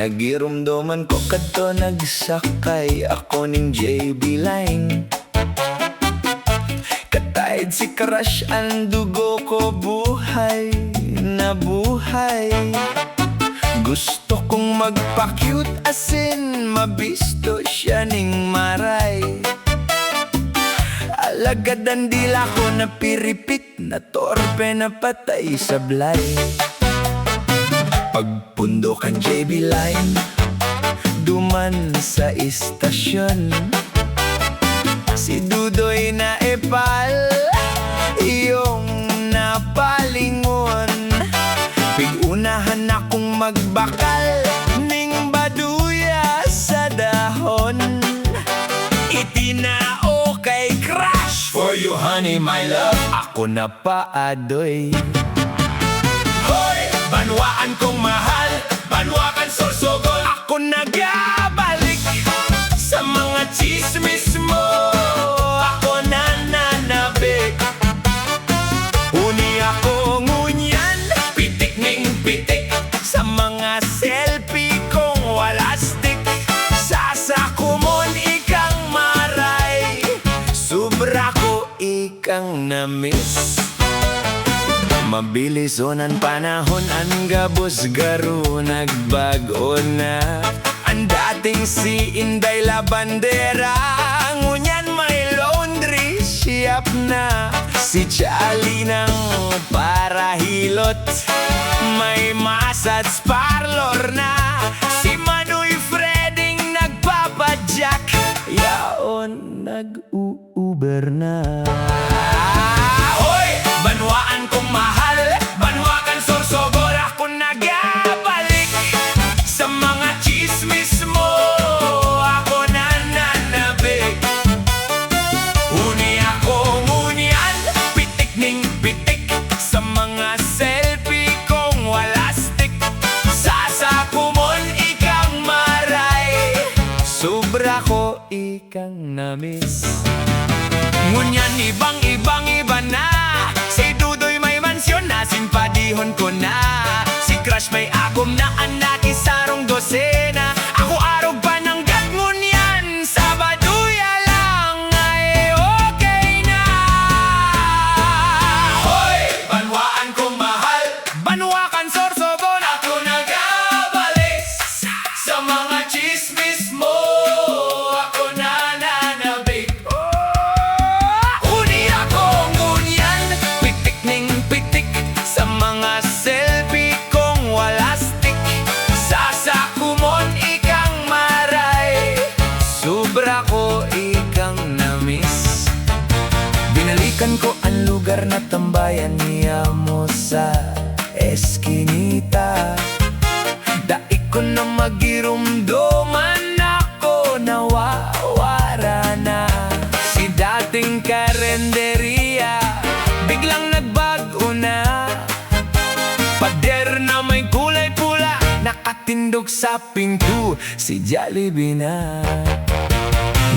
Nagirumdoman ko kadto nagsakay ako ning JB line. Katahid si crush ang dugo ko, buhay na buhay. Gusto kong magpa-cute asin, mabisto siya ning maray. Alagad ang dila ko na piripit, na torpe na patay sablay. Pagpundokan JB line, duman sa istasyon. Si Dudoy na epal, iyong napalingon. Pigunahan akong magbakal, ning baduya sa dahon. Itinao kay crush, for you honey my love, ako na paadoy. Hoy! Banwaan kong mahal, banwakan sorsogon, ako nagabalik sa mga chismis mo. Ako nananabik, uni ako ngunyan, pitik ning pitik sa mga selfie kong walastik. Sasakumon ikang maray, sobra ko ikang namiss. Mabilisonan panahon, ang gabos garo nagbago na. Ang dating si Inday Labandera, ngunyan may laundry shop na. Si Charlie ng parahilot, may massage parlor na. Si Manoy Freding nagpapadyak, yaon nag-u-uber na. Hoy! Banwaan kong mahal, banwakan sorsogon, ako nagabalik sa mga chismis mo. Ako nananabik, uni ako ngunyan, pitik ning pitik sa mga selfie kong walastik. Sasakumon ikang maray, sobra ko ikang namiss. Ngunyan ibang iba na, si Dudoy may mansyon na, simpadihon ko na. Si crush may agom na anak, isarong dosena. Ako arog pa ng gat, ngunyan sa baduya lang ay okay na. Hoy! Banwaan kong mahal, banwakan sorsogon, ako nagabalik sa mga chismis mo. Ako nananabik, uni ako ngunyan, pitik ning pitik sa mga selfie kong walastik. Sasakumon ikang maray, sobra ko ikang namiss. Binalikan ko ang lugar na tambayan niya mo sa eskinita. Daig ko na magirumdoman, ako nawawara na. Si dating karenderia, biglang nagbago na. Pader na may kulay pula, nakatindog sa pinto, si Jollibee na.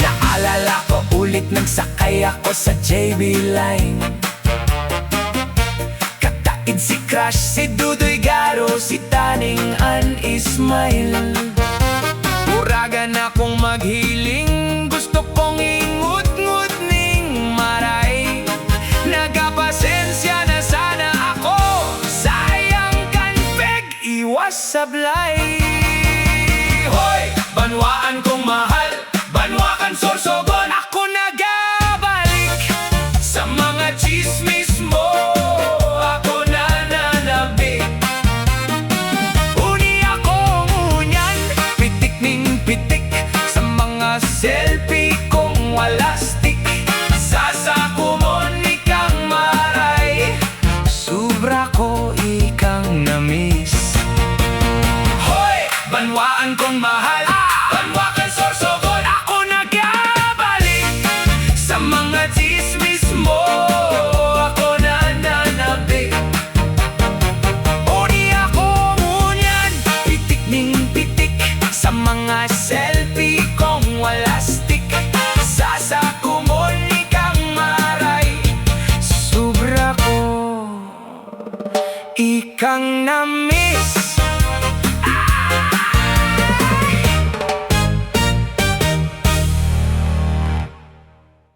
Naalala ko ulit, nagsakay ako sa JB line. Kataid si crush, si Dudoy Garo, si Taning An Ismail. Uragan akong maghiling, gusto kong ingut-ngut ning maray. Nagapasensya na sana ako, sayang kan peg, iwas sablay. Hoy! Banwaan kong mahal, banwakan sorsogon, ako nagabalik sa mga chismis mo. Ako nananabik, uni ako ngunyan, pitik ning pitik sa mga selfie kong walastik. Sasakumon ikang maray, sobra ko ikang namiss. Hoy! Banwaan kong mahal, banwakan sorsogon, ako nagabalik sa mga chismis mo. Ako nananabik, uni ako ngunyan, pitik ning pitik sa mga selfie kong walastik. Sasakumon ikang maray, sobra ko ikang namiss.